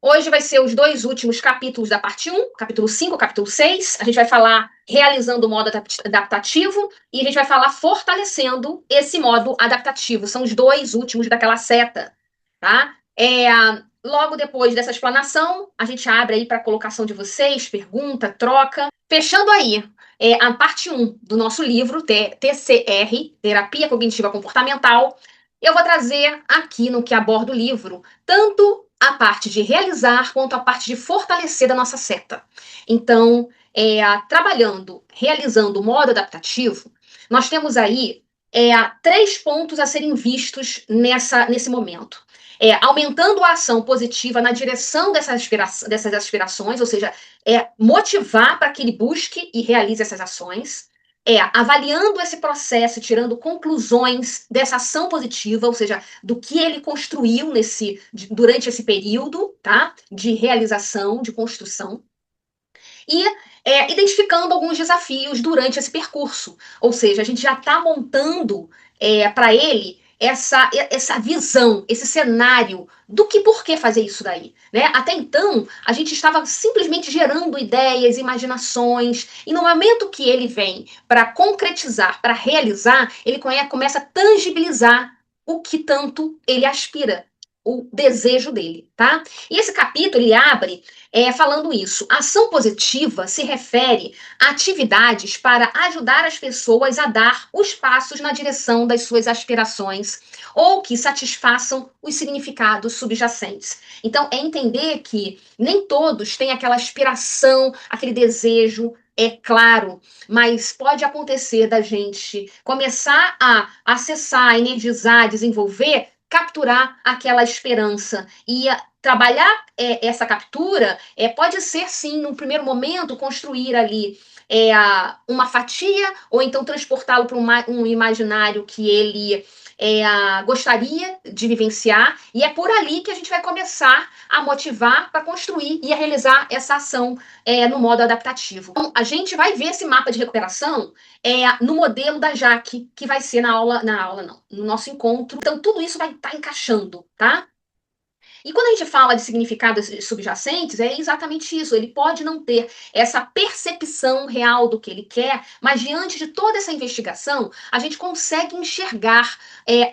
Hoje vai ser os dois últimos capítulos da parte 1, capítulo 5, capítulo 6. A gente vai falar realizando o modo adaptativo e a gente vai falar fortalecendo esse modo adaptativo. São os dois últimos daquela seta, tá? Logo depois dessa explanação, a gente abre aí para a colocação de vocês, pergunta, troca. Fechando aí a parte 1 do nosso livro, TCR, Terapia Cognitiva Comportamental, eu vou trazer aqui no que aborda o livro, tanto a parte de realizar quanto a parte de fortalecer da nossa seta. Então, realizando o modo adaptativo, nós temos aí 3 pontos a serem vistos nesse momento. Aumentando a ação positiva na direção dessas aspirações, ou seja, motivar para que ele busque e realize essas ações. Avaliando esse processo, tirando conclusões dessa ação positiva, ou seja, do que ele construiu durante esse período, tá? De realização, de construção. E identificando alguns desafios durante esse percurso. Ou seja, a gente já está montando para ele essa visão, esse cenário do que por que fazer isso daí, né? Até então, a gente estava simplesmente gerando ideias, imaginações, e no momento que ele vem para concretizar, para realizar, ele começa a tangibilizar o que tanto ele aspira, o desejo dele, tá? E esse capítulo, ele abre falando isso. Ação positiva se refere a atividades para ajudar as pessoas a dar os passos na direção das suas aspirações ou que satisfaçam os significados subjacentes. Então, é entender que nem todos têm aquela aspiração, aquele desejo, é claro, mas pode acontecer da gente começar a acessar, energizar, desenvolver, capturar aquela esperança e trabalhar essa captura pode ser, sim, num primeiro momento, construir ali uma fatia, ou então transportá-lo para um imaginário que ele gostaria de vivenciar, e é por ali que a gente vai começar a motivar para construir e a realizar essa ação no modo adaptativo. Então, a gente vai ver esse mapa de recuperação no modelo da Jaque, que vai ser no nosso encontro. Então, tudo isso vai estar encaixando, tá? E quando a gente fala de significados subjacentes, é exatamente isso. Ele pode não ter essa percepção real do que ele quer, mas diante de toda essa investigação, a gente consegue enxergar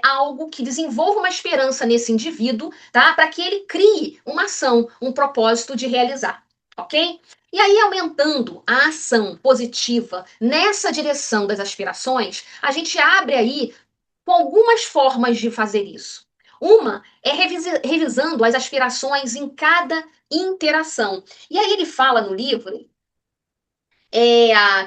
algo que desenvolva uma esperança nesse indivíduo, tá? Para que ele crie uma ação, um propósito de realizar, ok? E aí, aumentando a ação positiva nessa direção das aspirações, a gente abre aí com algumas formas de fazer isso. Uma é revisando as aspirações em cada interação. E aí ele fala no livro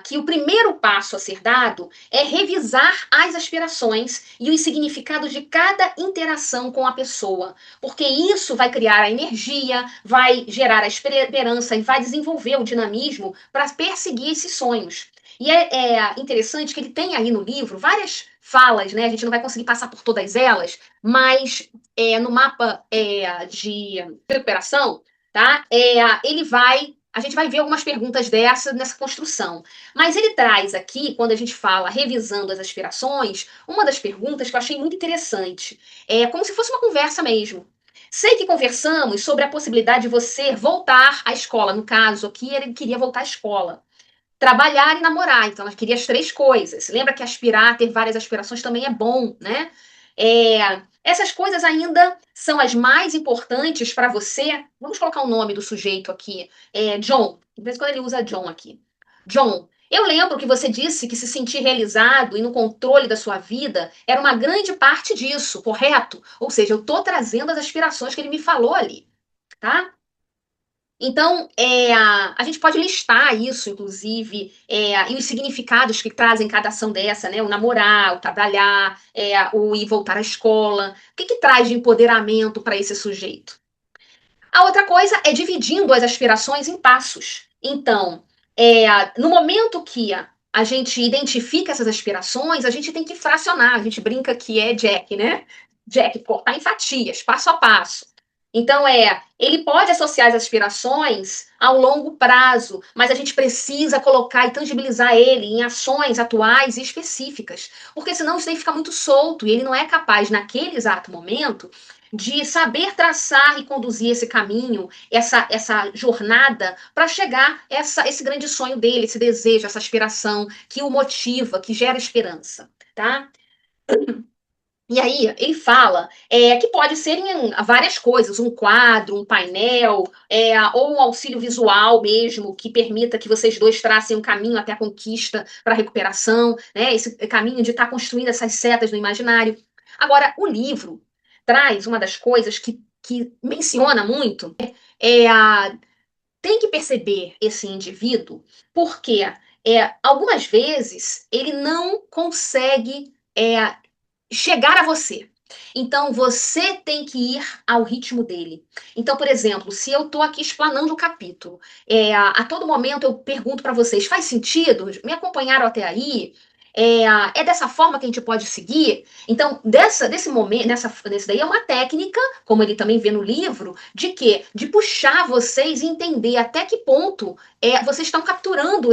que o primeiro passo a ser dado é revisar as aspirações e os significados de cada interação com a pessoa, porque isso vai criar a energia, vai gerar a esperança e vai desenvolver o dinamismo para perseguir esses sonhos. E é interessante que ele tem aí no livro várias falas, né? A gente não vai conseguir passar por todas elas, mas no mapa de recuperação, tá? A gente vai ver algumas perguntas nessa construção. Mas ele traz aqui, quando a gente fala revisando as aspirações, uma das perguntas que eu achei muito interessante. É como se fosse uma conversa mesmo. Sei que conversamos sobre a possibilidade de você voltar à escola. No caso aqui, ele queria voltar à escola. Trabalhar e namorar. Então, ela queria as 3 coisas. Lembra que aspirar, ter várias aspirações também é bom, né? Essas coisas ainda são as mais importantes para você. Vamos colocar o nome do sujeito aqui. John. De vez em quando ele usa John aqui. John, eu lembro que você disse que se sentir realizado e no controle da sua vida era uma grande parte disso, correto? Ou seja, eu estou trazendo as aspirações que ele me falou ali, tá? Então, a gente pode listar isso, inclusive, e os significados que trazem cada ação dessa, né? O namorar, o trabalhar, o ir voltar à escola. O que traz de empoderamento para esse sujeito? A outra coisa é dividindo as aspirações em passos. Então, no momento que a gente identifica essas aspirações, a gente tem que fracionar. A gente brinca que é Jack, né? Jack, cortar em fatias, passo a passo. Então, ele pode associar as aspirações ao longo prazo, mas a gente precisa colocar e tangibilizar ele em ações atuais e específicas, porque senão isso daí fica muito solto e ele não é capaz, naquele exato momento, de saber traçar e conduzir esse caminho, essa jornada, para chegar a esse grande sonho dele, esse desejo, essa aspiração que o motiva, que gera esperança, tá? E aí ele fala que pode ser em várias coisas, um quadro, um painel, ou um auxílio visual mesmo, que permita que vocês dois tracem um caminho até a conquista para a recuperação, né? Esse caminho de estar construindo essas setas no imaginário. Agora, o livro traz uma das coisas que menciona muito, tem que perceber esse indivíduo, porque algumas vezes ele não consegue chegar a você. Então, você tem que ir ao ritmo dele. Então, por exemplo, se eu estou aqui explanando o capítulo, a todo momento eu pergunto para vocês: faz sentido? Me acompanharam até aí? É dessa forma que a gente pode seguir? Então, desse momento, nesse daí é uma técnica, como ele também vê no livro, de quê? De puxar vocês e entender até que ponto vocês estão capturando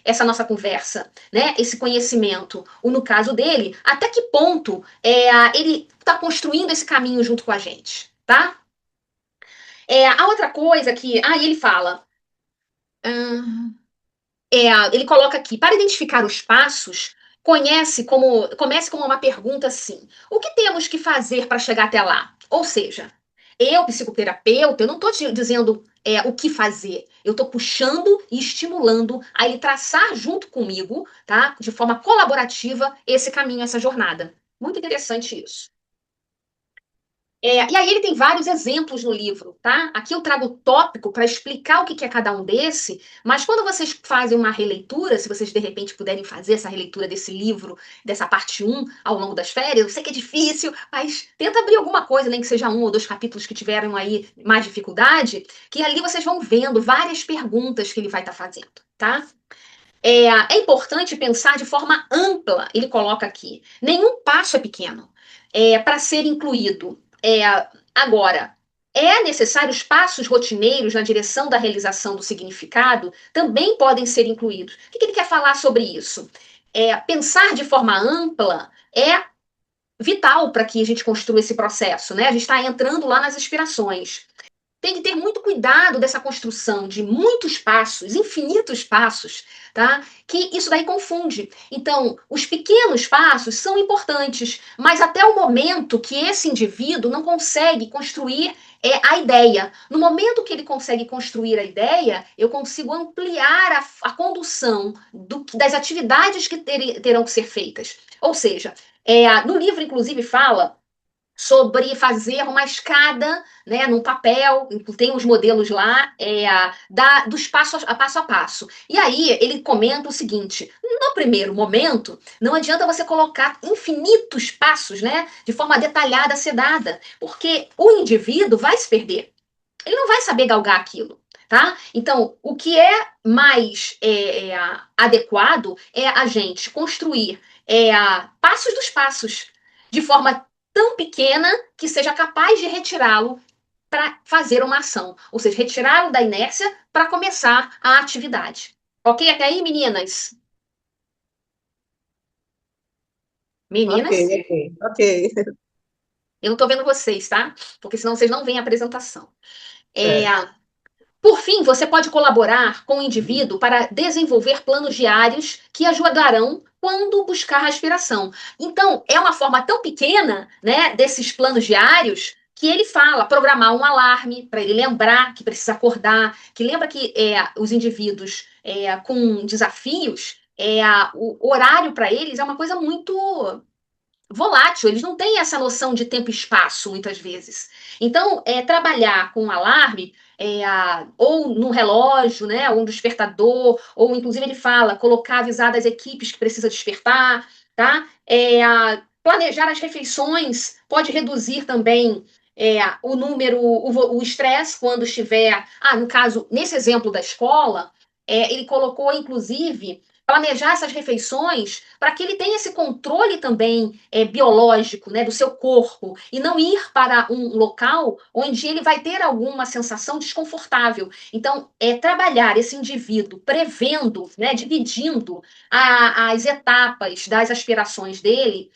essa nossa conversa, né? Esse conhecimento. Ou no caso dele, até que ponto ele está construindo esse caminho junto com a gente, tá? A outra coisa que. Aí ele fala. hum, ele coloca aqui, para identificar os passos, comece como uma pergunta assim: o que temos que fazer para chegar até lá? Ou seja, eu, psicoterapeuta, eu não estou te dizendo o que fazer. Eu estou puxando e estimulando a ele traçar junto comigo, tá? De forma colaborativa, esse caminho, essa jornada. Muito interessante isso. E aí ele tem vários exemplos no livro, tá? Aqui eu trago o tópico para explicar o que é cada um desse, mas quando vocês fazem uma releitura, se vocês de repente puderem fazer essa releitura desse livro, dessa parte um ao longo das férias, eu sei que é difícil, mas tenta abrir alguma coisa, nem que seja um ou dois capítulos que tiveram aí mais dificuldade, que ali vocês vão vendo várias perguntas que ele vai estar fazendo, tá? É importante pensar de forma ampla, ele coloca aqui. Nenhum passo é pequeno para ser incluído. Agora, é necessário os passos rotineiros na direção da realização do significado também podem ser incluídos. O que ele quer falar sobre isso? Pensar de forma ampla é vital para que a gente construa esse processo, né? A gente está entrando lá nas inspirações. Tem que ter muito cuidado dessa construção de muitos passos, infinitos passos, tá? Que isso daí confunde. Então, os pequenos passos são importantes, mas até o momento que esse indivíduo não consegue construir a ideia. No momento que ele consegue construir a ideia, eu consigo ampliar a condução das atividades que terão que ser feitas. Ou seja, no livro, inclusive, fala sobre fazer uma escada, né, num papel, tem os modelos lá, dos passo a passo. E aí ele comenta o seguinte: no primeiro momento, não adianta você colocar infinitos passos, né, de forma detalhada, sedada, porque o indivíduo vai se perder. Ele não vai saber galgar aquilo. Tá? Então, o que é mais adequado é a gente construir passos dos passos, de forma tão pequena que seja capaz de retirá-lo para fazer uma ação. Ou seja, retirá-lo da inércia para começar a atividade. Ok? Até aí, meninas? Ok, Meninas? ok, ok. Eu não estou vendo vocês, tá? Porque senão vocês não veem a apresentação. É, Certo. Por fim, você pode colaborar com o indivíduo para desenvolver planos diários que ajudarão quando buscar a aspiração. Então, é uma forma tão pequena, né, desses planos diários que ele fala programar um alarme para ele lembrar que precisa acordar, que lembra que os indivíduos com desafios, o horário para eles é uma coisa muito volátil, eles não têm essa noção de tempo e espaço, muitas vezes. Então, trabalhar com um alarme, ou no relógio, né, ou um despertador, ou inclusive ele fala, colocar avisar das equipes que precisa despertar, tá? Planejar as refeições pode reduzir também o número, o estresse quando estiver. No caso, nesse exemplo da escola, ele colocou, inclusive, planejar essas refeições para que ele tenha esse controle também biológico, né, do seu corpo e não ir para um local onde ele vai ter alguma sensação desconfortável. Então, trabalhar esse indivíduo prevendo, né, dividindo as etapas das aspirações dele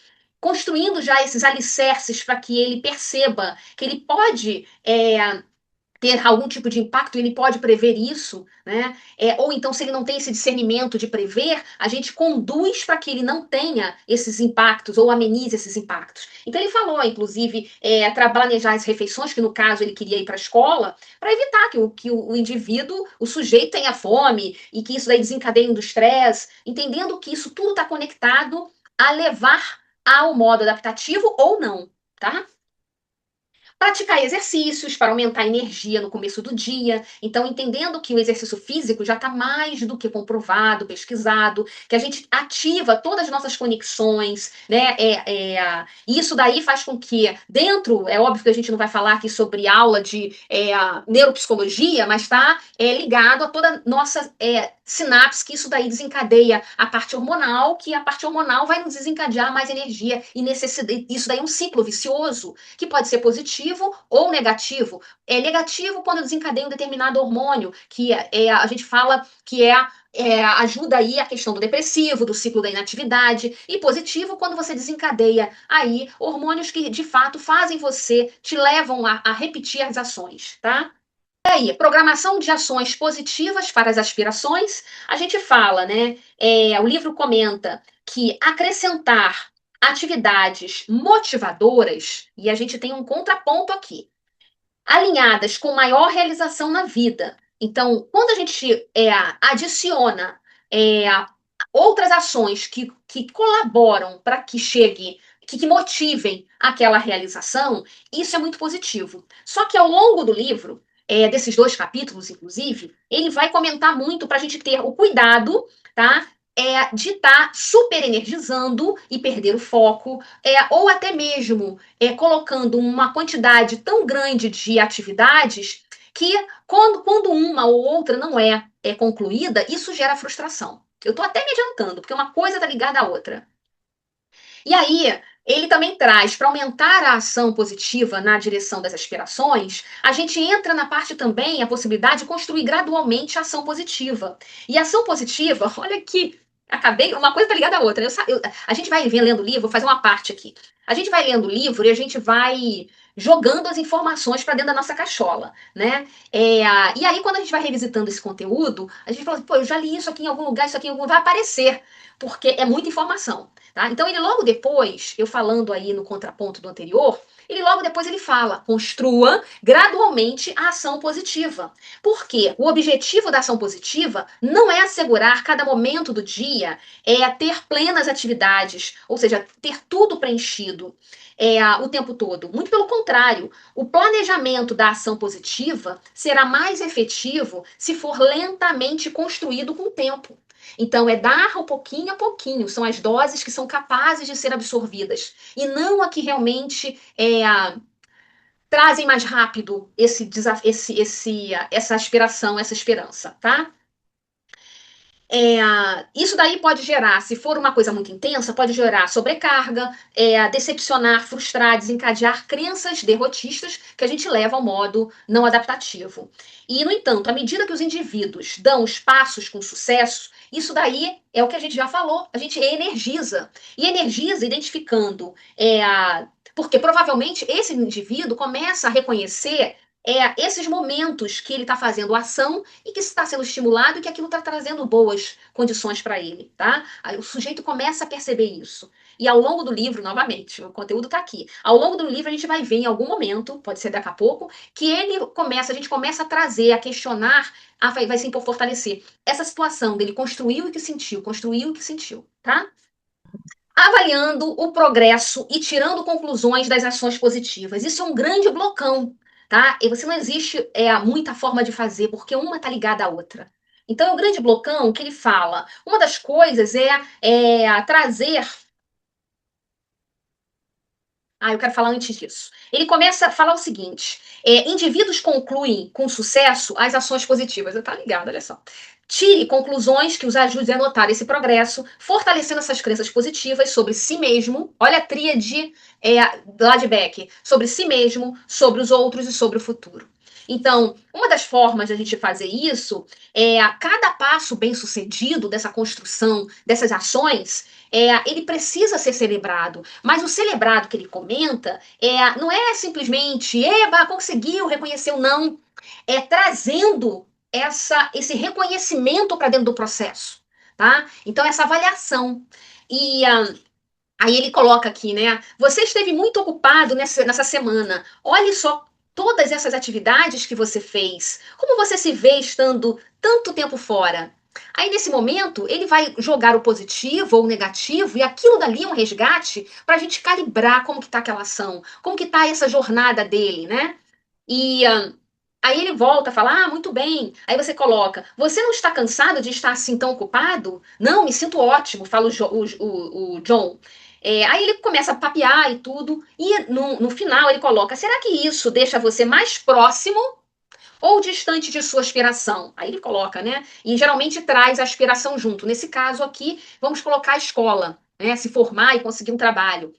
construindo já esses alicerces para que ele perceba que ele pode ter algum tipo de impacto, ele pode prever isso, né? Ou então, se ele não tem esse discernimento de prever, a gente conduz para que ele não tenha esses impactos ou amenize esses impactos. Então, ele falou, inclusive, planejar as refeições, que no caso ele queria ir para a escola, para evitar que o indivíduo, o sujeito, tenha fome e que isso daí desencadeie do estresse, entendendo que isso tudo está conectado a levar ao modo adaptativo ou não, tá? Praticar exercícios para aumentar a energia no começo do dia. Então, entendendo que o exercício físico já está mais do que comprovado, pesquisado, que a gente ativa todas as nossas conexões, né? Isso daí faz com que, dentro, é óbvio que a gente não vai falar aqui sobre aula de neuropsicologia, mas está ligado a toda a nossa sinapse, que isso daí desencadeia a parte hormonal, que a parte hormonal vai nos desencadear mais energia e necessidade. Isso daí é um ciclo vicioso que pode ser positivo ou negativo. É negativo quando desencadeia um determinado hormônio, que a gente fala que ajuda aí a questão do depressivo, do ciclo da inatividade, e positivo quando você desencadeia aí hormônios que de fato fazem você, te levam a repetir as ações, tá? Aí, programação de ações positivas para as aspirações, a gente fala, né? O livro comenta que acrescentar atividades motivadoras, e a gente tem um contraponto aqui, alinhadas com maior realização na vida. Então, quando a gente adiciona é, outras ações que colaboram para que chegue, que motivem aquela realização, isso é muito positivo. Só que ao longo do livro, desses 2 capítulos, inclusive, ele vai comentar muito para a gente ter o cuidado, tá? De estar super energizando e perder o foco, ou até mesmo colocando uma quantidade tão grande de atividades que quando uma ou outra não é concluída, isso gera frustração. Eu estou até me adiantando, porque uma coisa está ligada à outra. E aí, ele também traz, para aumentar a ação positiva na direção das aspirações, a gente entra na parte também, a possibilidade de construir gradualmente a ação positiva. E a ação positiva, olha aqui, acabei, uma coisa está ligada à outra. A gente vai lendo o livro, vou fazer uma parte aqui. A gente vai lendo o livro e a gente vai jogando as informações para dentro da nossa cachola, né? E aí, quando a gente vai revisitando esse conteúdo, a gente fala, pô, eu já li isso aqui em algum lugar, isso aqui em algum lugar, vai aparecer, porque é muita informação. Tá? Então, ele logo depois, eu falando aí no contraponto do anterior, ele fala, construa gradualmente a ação positiva. Por quê? O objetivo da ação positiva não é assegurar cada momento do dia, ter plenas atividades, ou seja, ter tudo preenchido o tempo todo. Muito pelo contrário, o planejamento da ação positiva será mais efetivo se for lentamente construído com o tempo. Então, dar o pouquinho a pouquinho, são as doses que são capazes de ser absorvidas, e não a que realmente trazem mais rápido essa aspiração, essa esperança, tá? Isso daí pode gerar, se for uma coisa muito intensa, pode gerar sobrecarga, decepcionar, frustrar, desencadear crenças derrotistas que a gente leva ao modo não adaptativo. E, no entanto, à medida que os indivíduos dão os passos com sucesso, isso daí é o que a gente já falou, a gente energiza. E energiza identificando, porque provavelmente esse indivíduo começa a reconhecer esses momentos que ele está fazendo ação e que está sendo estimulado e que aquilo está trazendo boas condições para ele, tá? Aí o sujeito começa a perceber isso. E ao longo do livro, novamente, o conteúdo está aqui. Ao longo do livro a gente vai ver em algum momento, pode ser daqui a pouco, que a gente começa a trazer, a questionar, vai se fortalecer essa situação dele construiu o que sentiu, tá? Avaliando o progresso e tirando conclusões das ações positivas. Isso é um grande blocão, tá? E você não existe muita forma de fazer, porque uma está ligada à outra. Então, é um grande blocão que ele fala. Uma das coisas é trazer. Eu quero falar antes disso. Ele começa a falar o seguinte: indivíduos concluem com sucesso as ações positivas. Tá ligado, olha só. Tire conclusões que os ajudem a notar esse progresso, fortalecendo essas crenças positivas sobre si mesmo. Olha a tríade lá de Beck: sobre si mesmo, sobre os outros e sobre o futuro. Então, uma das formas de a gente fazer isso é a cada passo bem-sucedido dessa construção, dessas ações, ele precisa ser celebrado. Mas o celebrado que ele comenta não é simplesmente, eba, conseguiu, reconheceu, não. É trazendo esse reconhecimento para dentro do processo, tá? Então, essa avaliação. E aí ele coloca aqui, né? Você esteve muito ocupado nessa semana. Olhe só todas essas atividades que você fez. Como você se vê estando tanto tempo fora? Aí, nesse momento, ele vai jogar o positivo ou o negativo, e aquilo dali é um resgate para a gente calibrar como que está aquela ação, como que está essa jornada dele, né? E aí ele volta a falar, muito bem. Aí você coloca, você não está cansado de estar assim tão ocupado? Não, me sinto ótimo, fala o John. Aí ele começa a papear e tudo, e no final ele coloca, será que isso deixa você mais próximo ou distante de sua aspiração? Aí ele coloca, né? E geralmente traz a aspiração junto. Nesse caso aqui, vamos colocar a escola, né? Se formar e conseguir um trabalho.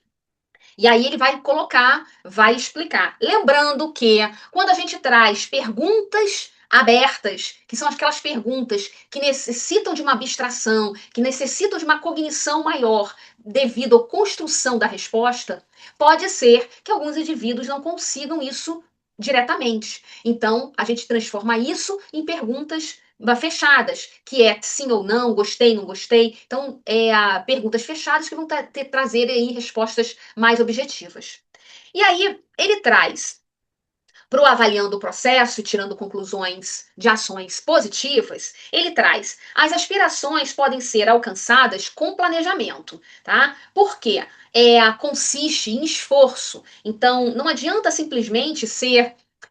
E aí ele vai colocar, vai explicar. Lembrando que quando a gente traz perguntas abertas, que são aquelas perguntas que necessitam de uma abstração, que necessitam de uma cognição maior devido à construção da resposta, pode ser que alguns indivíduos não consigam isso diretamente. Então, a gente transforma isso em perguntas fechadas, que é sim ou não, gostei, não gostei. Então, perguntas fechadas que vão trazer aí respostas mais objetivas. E aí, ele traz para o avaliando o processo e tirando conclusões de ações positivas, ele traz as aspirações podem ser alcançadas com planejamento, tá? Por quê? Consiste em esforço. Então, não adianta simplesmente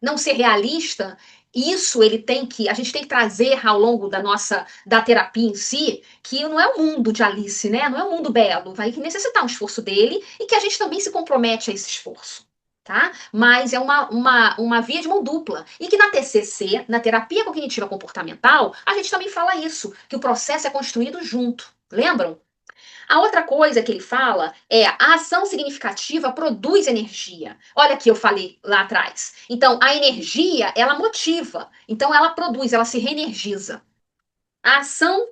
não ser realista. Isso a gente tem que trazer ao longo da terapia em si, que não é o mundo de Alice, né? Não é um mundo belo, vai necessitar um esforço dele e que a gente também se compromete a esse esforço. Tá? Mas é uma via de mão dupla. E que na TCC, na terapia cognitiva comportamental, a gente também fala isso, que o processo é construído junto. Lembram? A outra coisa que ele fala é a ação significativa produz energia. Olha aqui, eu falei lá atrás. Então, a energia, ela motiva. Então, ela produz, ela se reenergiza. A ação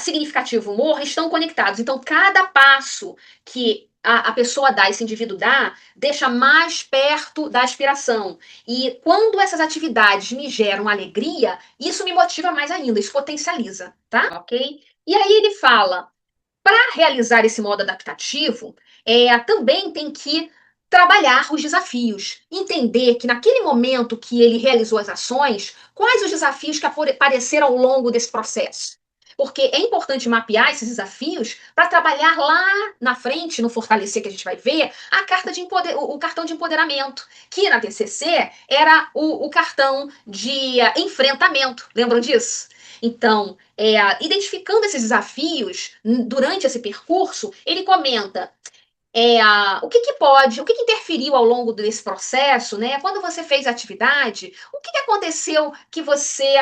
significativa e humor estão conectados. Então, cada passo que a pessoa dá, esse indivíduo dá, deixa mais perto da aspiração. E quando essas atividades me geram alegria, isso me motiva mais ainda, isso potencializa, tá? Ok? E aí ele fala para realizar esse modo adaptativo, também tem que trabalhar os desafios, entender que naquele momento que ele realizou as ações, quais os desafios que apareceram ao longo desse processo. Porque é importante mapear esses desafios para trabalhar lá na frente, no fortalecer que a gente vai ver, o cartão de empoderamento, que na TCC era o cartão de enfrentamento. Lembram disso? Então, identificando esses desafios durante esse percurso, ele comenta o que interferiu ao longo desse processo, né? Quando você fez a atividade, o que aconteceu que você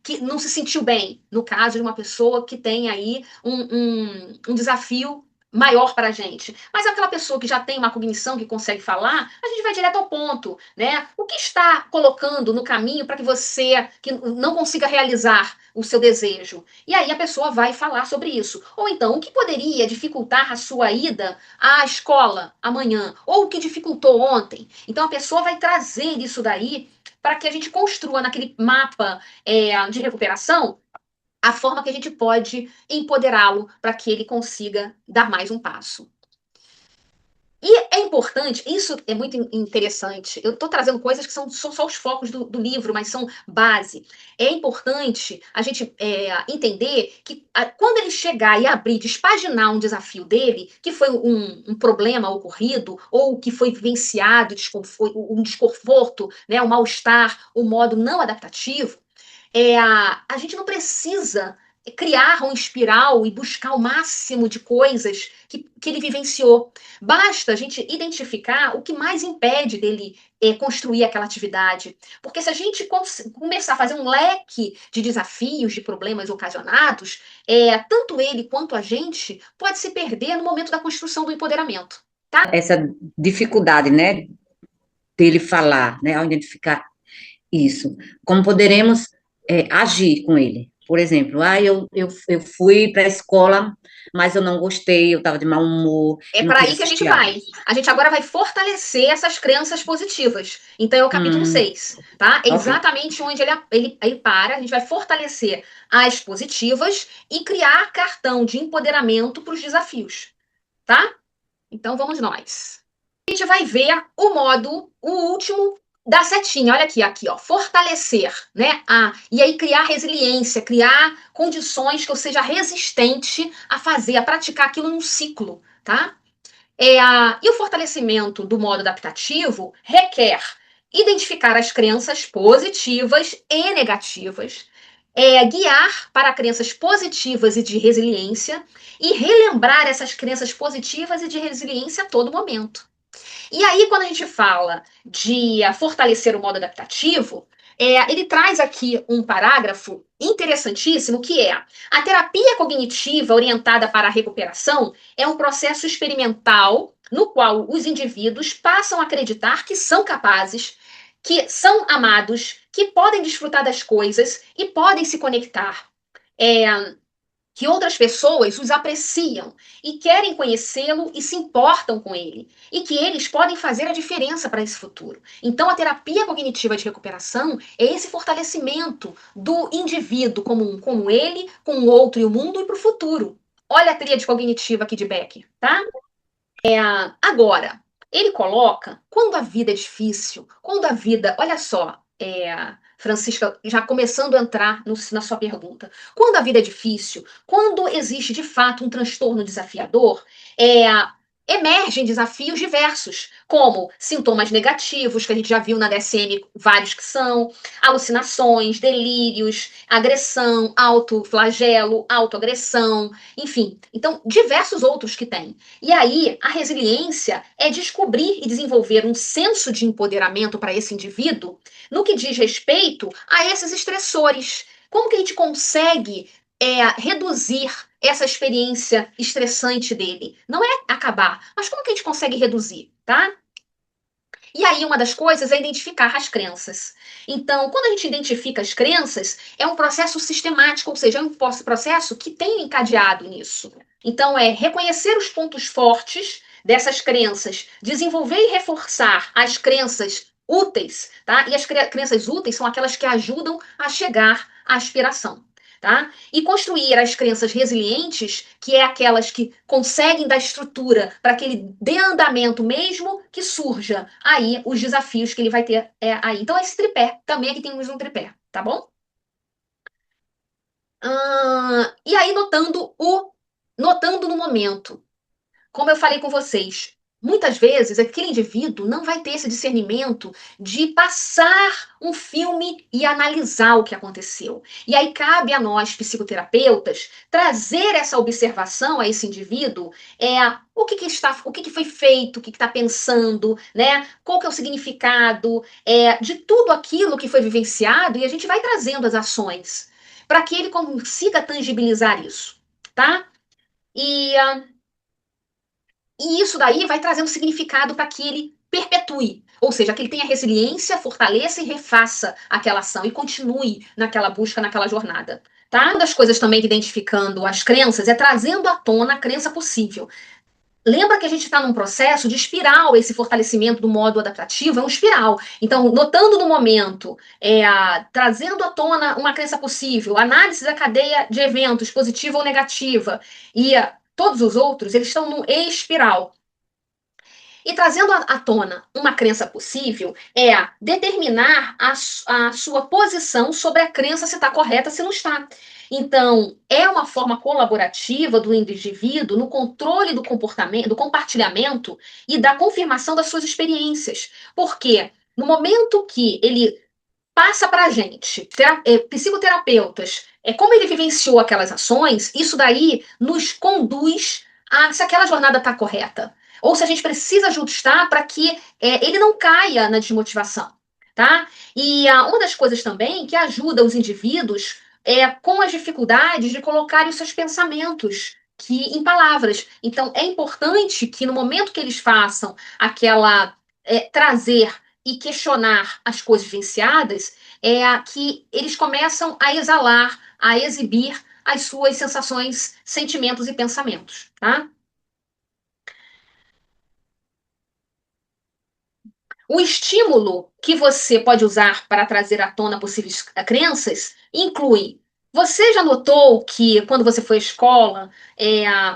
que não se sentiu bem? No caso de uma pessoa que tem aí um desafio maior para a gente. Mas aquela pessoa que já tem uma cognição, que consegue falar, a gente vai direto ao ponto, né? O que está colocando no caminho para que você que não consiga realizar o seu desejo? E aí a pessoa vai falar sobre isso. Ou então, o que poderia dificultar a sua ida à escola amanhã? Ou o que dificultou ontem? Então a pessoa vai trazer isso daí para que a gente construa naquele mapa de recuperação a forma que a gente pode empoderá-lo para que ele consiga dar mais um passo. E é importante, isso é muito interessante. Eu estou trazendo coisas que são só os focos do livro, mas são base. É importante a gente entender que quando ele chegar e abrir, despaginar um desafio dele, que foi um problema ocorrido, ou que foi vivenciado, um desconforto, né, um mal-estar, um modo não adaptativo, a gente não precisa criar um espiral e buscar o máximo de coisas que ele vivenciou. Basta a gente identificar o que mais impede dele construir aquela atividade. Porque se a gente começar a fazer um leque de desafios, de problemas ocasionados, tanto ele quanto a gente pode se perder no momento da construção do empoderamento. Tá? Essa dificuldade, né, dele falar, né, ao identificar Isso. Como poderemos agir com ele? Por exemplo, eu fui para a escola, mas eu não gostei, eu estava de mau humor, É eu não para quis aí que a gente assistir aula. vai. A gente agora vai fortalecer essas crenças positivas. Então, é o capítulo Hum, 6, tá? É ok. exatamente onde ele para. A gente vai fortalecer as positivas e criar cartão de empoderamento para os desafios, tá? Então, vamos nós. A gente vai ver o último da setinha. Olha aqui, ó. Fortalecer, né? E aí criar resiliência, criar condições que eu seja resistente a fazer, a praticar aquilo num ciclo, tá? E o fortalecimento do modo adaptativo requer identificar as crenças positivas e negativas, guiar para crenças positivas e de resiliência e relembrar essas crenças positivas e de resiliência a todo momento. E aí, quando a gente fala de fortalecer o modo adaptativo, ele traz aqui um parágrafo interessantíssimo que é: a terapia cognitiva orientada para a recuperação é um processo experimental no qual os indivíduos passam a acreditar que são capazes, que são amados, que podem desfrutar das coisas e podem se conectar. É, que outras pessoas os apreciam e querem conhecê-lo e se importam com ele, e que eles podem fazer a diferença para esse futuro. Então, a terapia cognitiva de recuperação é esse fortalecimento do indivíduo como ele, com o outro e o mundo e para o futuro. Olha a tríade cognitiva aqui de Beck, tá? Agora, ele coloca quando a vida é difícil, quando a vida. Olha só, Francisca, já começando a entrar na sua pergunta. Quando a vida é difícil, quando existe de fato um transtorno desafiador, é, emergem desafios diversos, como sintomas negativos, que a gente já viu na DSM, vários que são, alucinações, delírios, agressão, autoflagelo, autoagressão, enfim. Então, diversos outros que tem. E aí, a resiliência é descobrir e desenvolver um senso de empoderamento para esse indivíduo no que diz respeito a esses estressores. Como que a gente consegue reduzir essa experiência estressante dele? Não é acabar, mas como que a gente consegue reduzir, tá? E aí, uma das coisas é identificar as crenças. Então, quando a gente identifica as crenças, é um processo sistemático, ou seja, é um processo que tem encadeado nisso. Então, é reconhecer os pontos fortes dessas crenças, desenvolver e reforçar as crenças úteis, tá? E as crenças úteis são aquelas que ajudam a chegar à aspiração. Tá? E construir as crenças resilientes, que é aquelas que conseguem dar estrutura para que ele dê andamento mesmo que surja aí os desafios que ele vai ter aí. Então, esse tripé, também aqui temos um tripé, tá bom? E aí, notando no momento. Como eu falei com vocês, muitas vezes aquele indivíduo não vai ter esse discernimento de passar um filme e analisar o que aconteceu. E aí cabe a nós, psicoterapeutas, trazer essa observação a esse indivíduo, o que foi feito, o que está pensando, né? Qual que é o significado de tudo aquilo que foi vivenciado, e a gente vai trazendo as ações para que ele consiga tangibilizar isso, tá? E e isso daí vai trazendo significado para que ele perpetue, ou seja, que ele tenha resiliência, fortaleça e refaça aquela ação e continue naquela busca, naquela jornada. Tá? Uma das coisas também que identificando as crenças é trazendo à tona a crença possível. Lembra que a gente está num processo de espiral, esse fortalecimento do modo adaptativo é um espiral. Então, notando no momento, trazendo à tona uma crença possível, análise da cadeia de eventos, positiva ou negativa, e todos os outros, eles estão num espiral. E trazendo à tona uma crença possível é determinar a sua posição sobre a crença se está correta, se não está. Então, é uma forma colaborativa do indivíduo no controle do comportamento, do compartilhamento e da confirmação das suas experiências. Porque no momento que ele passa para a gente, psicoterapeutas, como ele vivenciou aquelas ações, isso daí nos conduz a se aquela jornada está correta. Ou se a gente precisa ajustar para que ele não caia na desmotivação. Tá? E uma das coisas também que ajuda os indivíduos com as dificuldades de colocarem os seus pensamentos em palavras. Então, é importante que no momento que eles façam trazer e questionar as coisas vivenciadas, que eles começam a exalar, a exibir as suas sensações, sentimentos e pensamentos, tá? O estímulo que você pode usar para trazer à tona possíveis crenças inclui: você já notou que quando você foi à escola,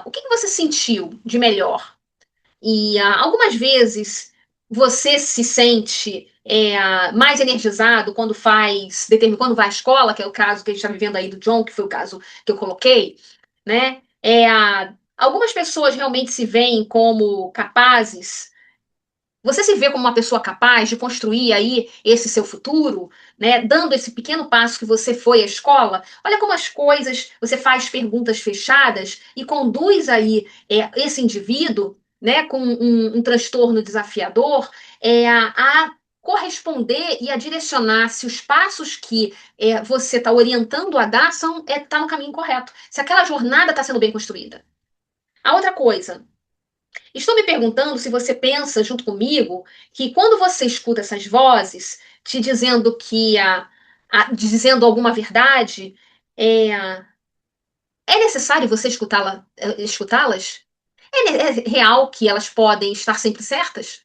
o que você sentiu de melhor? E algumas vezes você se sente mais energizado quando vai à escola, que é o caso que a gente está vivendo aí do John, que foi o caso que eu coloquei, né? Algumas pessoas realmente se veem como capazes. Você se vê como uma pessoa capaz de construir aí esse seu futuro, né? Dando esse pequeno passo que você foi à escola. Olha como as coisas, você faz perguntas fechadas e conduz aí esse indivíduo, né, com um transtorno desafiador, a corresponder e a direcionar se os passos que você está orientando a dar tá no caminho correto. Se aquela jornada está sendo bem construída. A outra coisa, estou me perguntando se você pensa, junto comigo, que quando você escuta essas vozes te dizendo dizendo alguma verdade, é, é necessário você escutá-las? É real que elas podem estar sempre certas?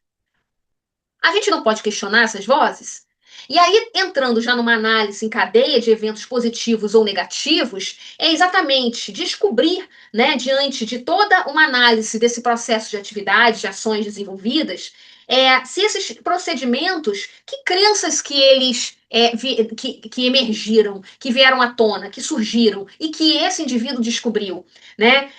A gente não pode questionar essas vozes? E aí, entrando já numa análise em cadeia de eventos positivos ou negativos, é exatamente descobrir, né, diante de toda uma análise desse processo de atividades, de ações desenvolvidas, se esses procedimentos, que crenças que eles que emergiram, que vieram à tona, que surgiram e que esse indivíduo descobriu, né?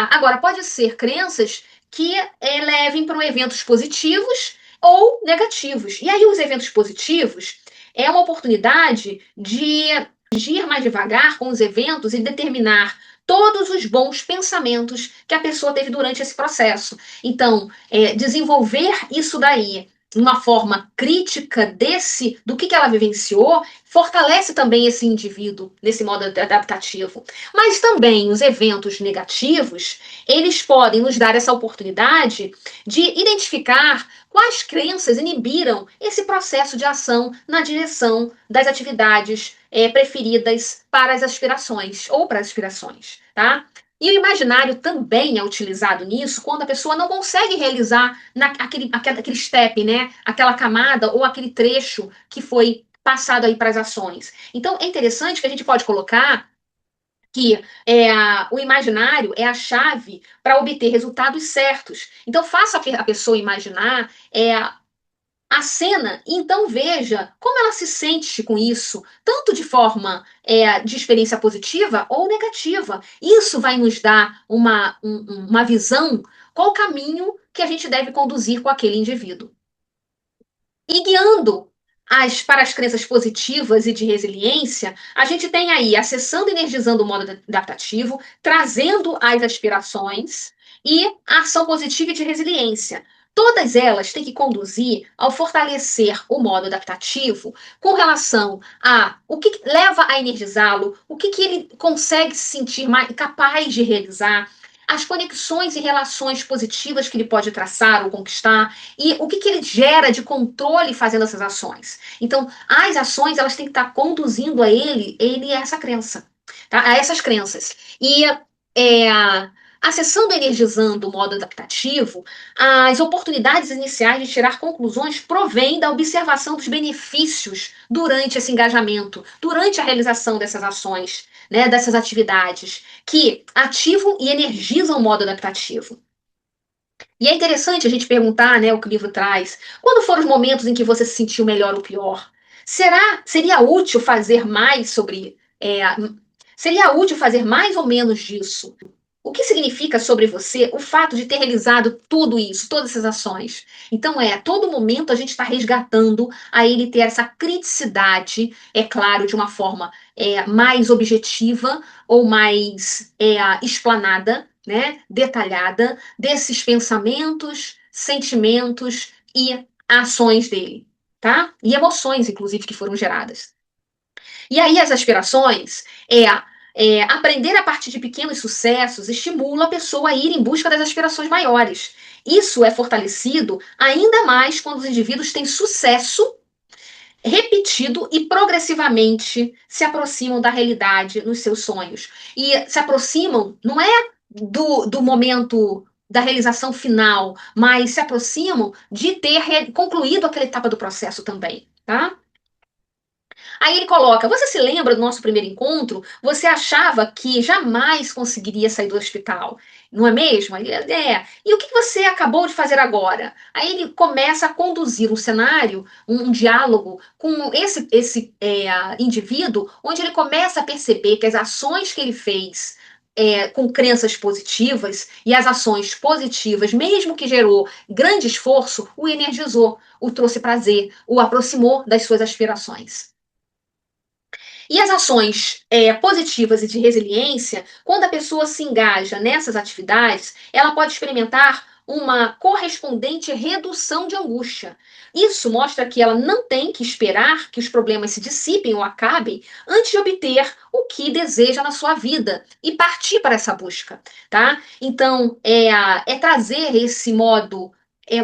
Agora, pode ser crenças que levem para eventos positivos ou negativos. E aí, os eventos positivos é uma oportunidade de ir mais devagar com os eventos e determinar todos os bons pensamentos que a pessoa teve durante esse processo. Então, desenvolver isso daí de uma forma crítica do que ela vivenciou, fortalece também esse indivíduo nesse modo adaptativo. Mas também os eventos negativos, eles podem nos dar essa oportunidade de identificar quais crenças inibiram esse processo de ação na direção das atividades preferidas para as aspirações ou para as aspirações, tá? E o imaginário também é utilizado nisso quando a pessoa não consegue realizar aquele step, né? Aquela camada ou aquele trecho que foi passado aí para as ações. Então, é interessante que a gente pode colocar que o imaginário é a chave para obter resultados certos. Então, faça a pessoa imaginar a cena e então veja como ela se sente com isso, tanto de forma de experiência positiva ou negativa. Isso vai nos dar uma visão, qual o caminho que a gente deve conduzir com aquele indivíduo. E guiando para as crenças positivas e de resiliência, a gente tem aí acessando e energizando o modo adaptativo, trazendo as aspirações e a ação positiva e de resiliência. Todas elas têm que conduzir ao fortalecer o modo adaptativo com relação a o que leva a energizá-lo, o que ele consegue se sentir mais capaz de realizar, as conexões e relações positivas que ele pode traçar ou conquistar e o que ele gera de controle fazendo essas ações. Então, as ações elas têm que estar conduzindo a ele a essa crença, tá? A essas crenças. E acessando e energizando o modo adaptativo, as oportunidades iniciais de tirar conclusões provêm da observação dos benefícios durante esse engajamento, durante a realização dessas ações, né, dessas atividades, que ativam e energizam o modo adaptativo. E é interessante a gente perguntar, né, o que o livro traz, quando foram os momentos em que você se sentiu melhor ou pior? Seria útil fazer mais seria útil fazer mais ou menos disso? O que significa sobre você o fato de ter realizado tudo isso, todas essas ações? Então, a todo momento a gente está resgatando a ele ter essa criticidade, é claro, de uma forma mais objetiva ou mais explanada, né, detalhada, desses pensamentos, sentimentos e ações dele, tá? E emoções, inclusive, que foram geradas. E aí as aspirações aprender a partir de pequenos sucessos estimula a pessoa a ir em busca das aspirações maiores. Isso é fortalecido ainda mais quando os indivíduos têm sucesso repetido e progressivamente se aproximam da realidade nos seus sonhos. E se aproximam, não é do momento da realização final, mas se aproximam de ter concluído aquela etapa do processo também, tá? Aí ele coloca: você se lembra do nosso primeiro encontro? Você achava que jamais conseguiria sair do hospital, não é mesmo? Ele, é. E o que você acabou de fazer agora? Aí ele começa a conduzir um cenário, um diálogo com esse indivíduo, onde ele começa a perceber que as ações que ele fez com crenças positivas e as ações positivas, mesmo que gerou grande esforço, o energizou, o trouxe prazer, o aproximou das suas aspirações. E as ações positivas e de resiliência, quando a pessoa se engaja nessas atividades, ela pode experimentar uma correspondente redução de angústia. Isso mostra que ela não tem que esperar que os problemas se dissipem ou acabem antes de obter o que deseja na sua vida e partir para essa busca, tá? Então, é trazer esse modo.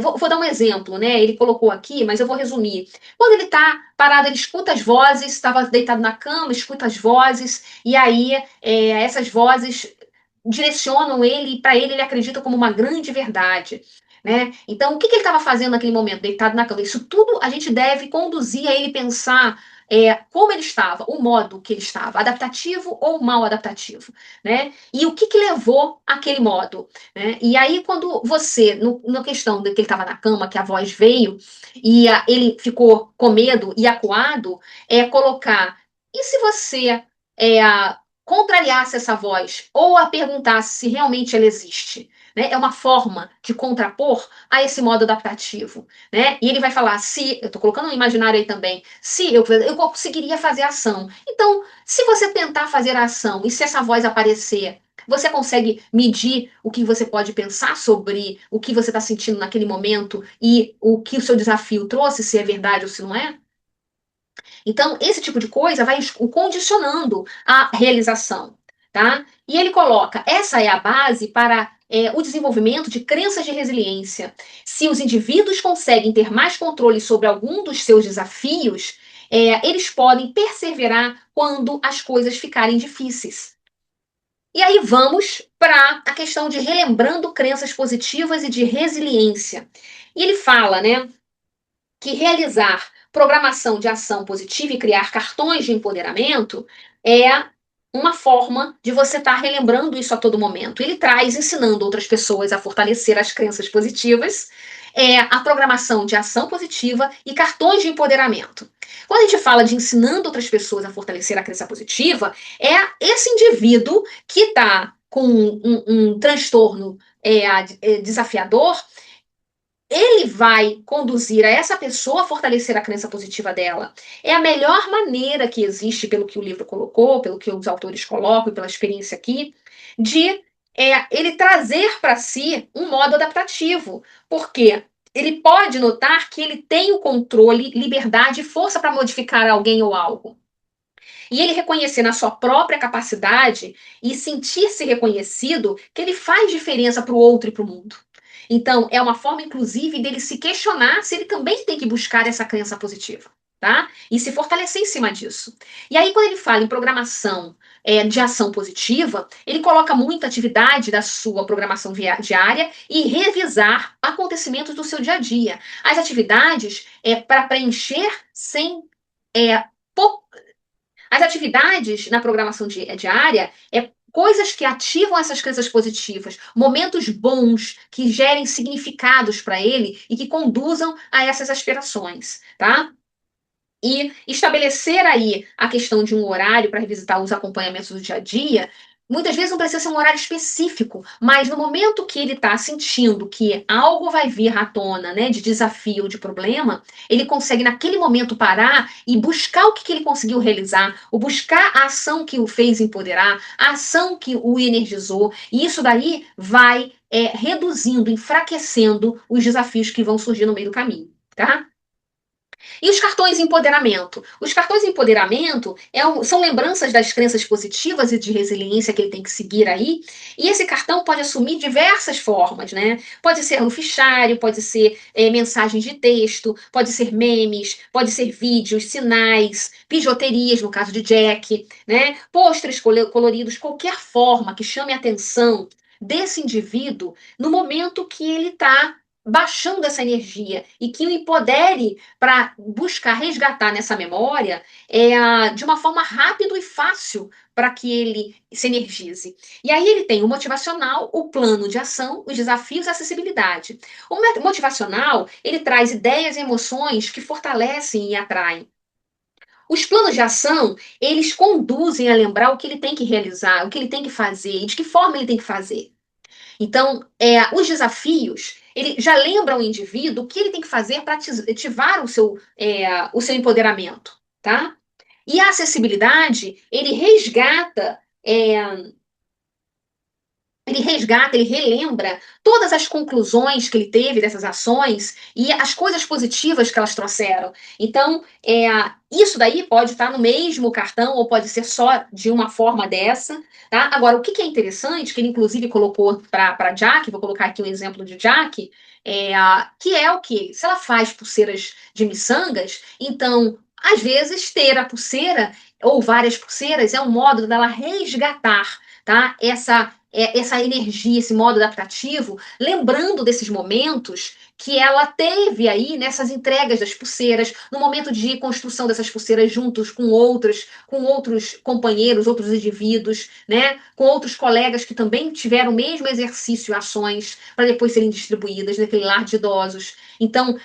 Vou dar um exemplo, né? Ele colocou aqui, mas eu vou resumir. Quando ele está parado, ele escuta as vozes, estava deitado na cama, escuta as vozes, e aí essas vozes direcionam ele, e para ele acredita como uma grande verdade. Né? Então, o que ele estava fazendo naquele momento, deitado na cama? Isso tudo a gente deve conduzir a ele pensar como ele estava, o modo que ele estava, adaptativo ou mal adaptativo, né? E o que levou àquele modo, né? E aí, quando você, na questão de que ele estava na cama, que a voz veio, e ele ficou com medo e acuado, colocar, e se você contrariasse essa voz, ou a perguntasse se realmente ela existe? Né? É uma forma de contrapor a esse modo adaptativo. Né? E ele vai falar, se, eu estou colocando um imaginário aí também, se eu conseguiria fazer a ação. Então, se você tentar fazer a ação e se essa voz aparecer, você consegue medir o que você pode pensar sobre o que você está sentindo naquele momento e o que o seu desafio trouxe, se é verdade ou se não é? Então, esse tipo de coisa vai o condicionando a realização, tá? E ele coloca, essa é a base para o desenvolvimento de crenças de resiliência. Se os indivíduos conseguem ter mais controle sobre algum dos seus desafios, eles podem perseverar quando as coisas ficarem difíceis. E aí vamos para a questão de relembrando crenças positivas e de resiliência. E ele fala, né, que realizar programação de ação positiva e criar cartões de empoderamento é uma forma de você estar relembrando isso a todo momento. Ele traz ensinando outras pessoas a fortalecer as crenças positivas, a programação de ação positiva e cartões de empoderamento. Quando a gente fala de ensinando outras pessoas a fortalecer a crença positiva, é esse indivíduo que está com um transtorno desafiador, ele vai conduzir a essa pessoa a fortalecer a crença positiva dela. É a melhor maneira que existe, pelo que o livro colocou, pelo que os autores colocam e pela experiência aqui, de ele trazer para si um modo adaptativo. Porque ele pode notar que ele tem o controle, liberdade e força para modificar alguém ou algo. E ele reconhecer na sua própria capacidade e sentir-se reconhecido que ele faz diferença para o outro e para o mundo. Então, é uma forma, inclusive, dele se questionar se ele também tem que buscar essa crença positiva, tá? E se fortalecer em cima disso. E aí, quando ele fala em programação de ação positiva, ele coloca muita atividade da sua programação diária e revisar acontecimentos do seu dia a dia. As atividades para preencher sem as atividades na programação diária coisas que ativam essas crenças positivas, momentos bons que gerem significados para ele e que conduzam a essas aspirações, tá? E estabelecer aí a questão de um horário para revisitar os acompanhamentos do dia a dia, muitas vezes não precisa ser um horário específico, mas no momento que ele está sentindo que algo vai vir à tona, né, de desafio, de problema, ele consegue naquele momento parar e buscar o que ele conseguiu realizar, ou buscar a ação que o fez empoderar, a ação que o energizou, e isso daí vai reduzindo, enfraquecendo os desafios que vão surgir no meio do caminho, tá? E os cartões empoderamento? Os cartões empoderamento são lembranças das crenças positivas e de resiliência que ele tem que seguir aí. E esse cartão pode assumir diversas formas, né? Pode ser no fichário, pode ser mensagens de texto, pode ser memes, pode ser vídeos, sinais, bijuterias, no caso de Jack, né? Pôsteres coloridos, qualquer forma que chame a atenção desse indivíduo no momento que ele está baixando essa energia e que o empodere para buscar resgatar nessa memória de uma forma rápida e fácil para que ele se energize. E aí ele tem o motivacional, o plano de ação, os desafios e a acessibilidade. O motivacional, ele traz ideias e emoções que fortalecem e atraem. Os planos de ação, eles conduzem a lembrar o que ele tem que realizar, o que ele tem que fazer e de que forma ele tem que fazer. Então, os desafios, ele já lembra o indivíduo o que ele tem que fazer para ativar o seu empoderamento, tá? E a acessibilidade, ele relembra todas as conclusões que ele teve dessas ações e as coisas positivas que elas trouxeram. Então, isso daí pode estar no mesmo cartão ou pode ser só de uma forma dessa, tá? Agora, o que é interessante, que ele inclusive colocou para Jack, vou colocar aqui um exemplo de Jack, que é o quê? Se ela faz pulseiras de miçangas, então, às vezes, ter a pulseira ou várias pulseiras é um modo dela resgatar, tá? Essa energia, esse modo adaptativo, lembrando desses momentos que ela teve aí nessas entregas das pulseiras, no momento de construção dessas pulseiras juntos com outros companheiros, outros indivíduos, né, com outros colegas que também tiveram o mesmo exercício e ações para depois serem distribuídas naquele lar de idosos. Então,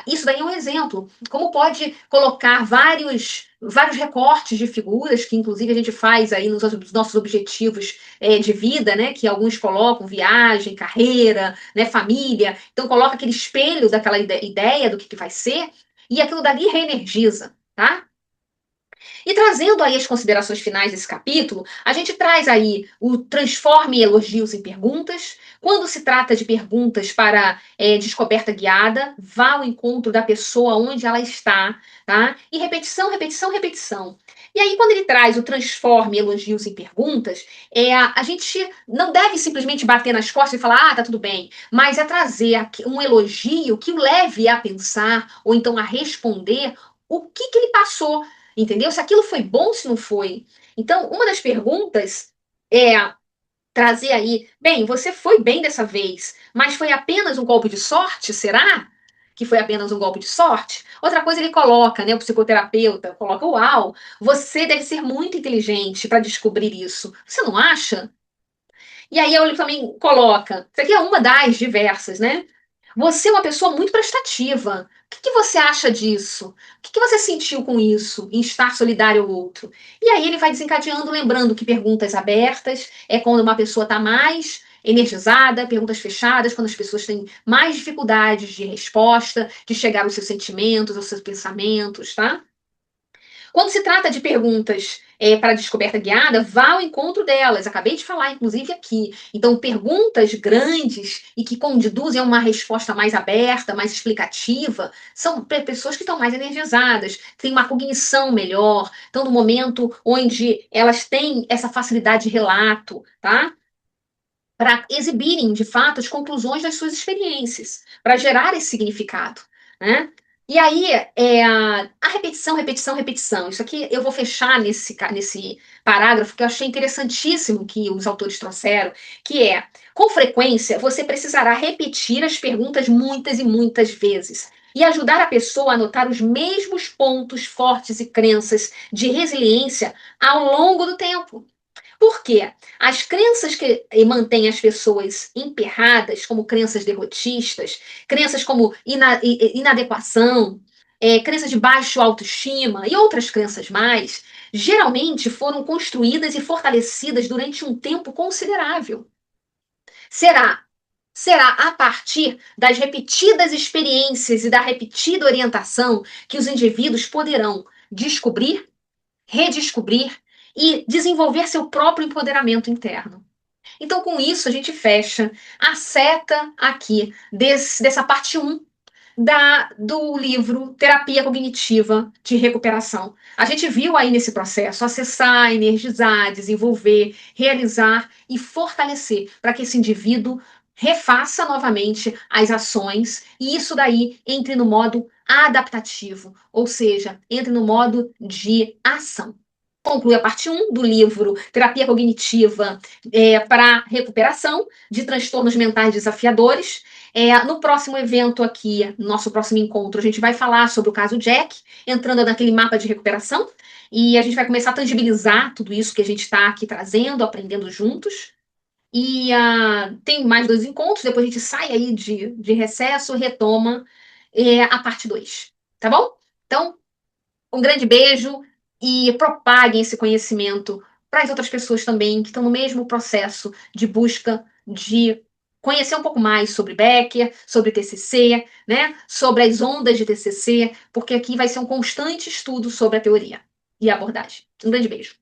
isso daí é um exemplo. Como pode colocar vários recortes de figuras, que inclusive a gente faz aí nos nossos objetivos de vida, né? Que alguns colocam viagem, carreira, né? Família. Então coloca aquele espelho daquela ideia do que vai ser e aquilo dali reenergiza, tá? E trazendo aí as considerações finais desse capítulo, a gente traz aí o transforme elogios em perguntas. Quando se trata de perguntas para descoberta guiada, vá ao encontro da pessoa onde ela está, tá? E repetição, repetição, repetição. E aí, quando ele traz o transforme elogios em perguntas, a gente não deve simplesmente bater nas costas e falar, tá tudo bem, mas é trazer um elogio que o leve a pensar ou então a responder o que ele passou. Entendeu? Se aquilo foi bom, se não foi. Então, uma das perguntas é trazer aí, bem, você foi bem dessa vez, mas foi apenas um golpe de sorte? Será? Que foi apenas um golpe de sorte? Outra coisa ele coloca, né? O psicoterapeuta coloca, uau, você deve ser muito inteligente para descobrir isso. Você não acha? E aí ele também coloca, isso aqui é uma das diversas, né? Você é uma pessoa muito prestativa. O que você acha disso? O que você sentiu com isso, em estar solidário ao outro? E aí ele vai desencadeando, lembrando que perguntas abertas é quando uma pessoa está mais energizada, perguntas fechadas, quando as pessoas têm mais dificuldades de resposta, de chegar aos seus sentimentos, aos seus pensamentos, tá? Quando se trata de perguntas para descoberta guiada, vá ao encontro delas. Acabei de falar, inclusive, aqui. Então, perguntas grandes e que conduzem a uma resposta mais aberta, mais explicativa, são pessoas que estão mais energizadas, têm uma cognição melhor, estão no momento onde elas têm essa facilidade de relato, tá? Para exibirem, de fato, as conclusões das suas experiências, para gerar esse significado, né? E aí, a repetição, repetição, repetição. Isso aqui eu vou fechar nesse parágrafo que eu achei interessantíssimo que os autores trouxeram, que é, com frequência, você precisará repetir as perguntas muitas e muitas vezes e ajudar a pessoa a notar os mesmos pontos fortes e crenças de resiliência ao longo do tempo. Por quê? As crenças que mantêm as pessoas emperradas, como crenças derrotistas, crenças como inadequação, crenças de baixo autoestima e outras crenças mais, geralmente foram construídas e fortalecidas durante um tempo considerável. Será Será a partir das repetidas experiências e da repetida orientação que os indivíduos poderão descobrir, redescobrir e desenvolver seu próprio empoderamento interno. Então, com isso, a gente fecha a seta aqui dessa parte 1, do livro Terapia Cognitiva de Recuperação. A gente viu aí nesse processo acessar, energizar, desenvolver, realizar e fortalecer para que esse indivíduo refaça novamente as ações e isso daí entre no modo adaptativo, ou seja, entre no modo de ação. Conclui a parte 1 do livro Terapia Cognitiva para Recuperação de Transtornos Mentais Desafiadores. No próximo evento aqui, no nosso próximo encontro, a gente vai falar sobre o caso Jack, entrando naquele mapa de recuperação, e a gente vai começar a tangibilizar tudo isso que a gente está aqui trazendo, aprendendo juntos. E tem mais 2 encontros, depois a gente sai aí de recesso, retoma a parte 2, tá bom? Então, um grande beijo e propaguem esse conhecimento para as outras pessoas também que estão no mesmo processo de busca de conhecer um pouco mais sobre Becker, sobre TCC, né? Sobre as ondas de TCC, porque aqui vai ser um constante estudo sobre a teoria e a abordagem. Um grande beijo.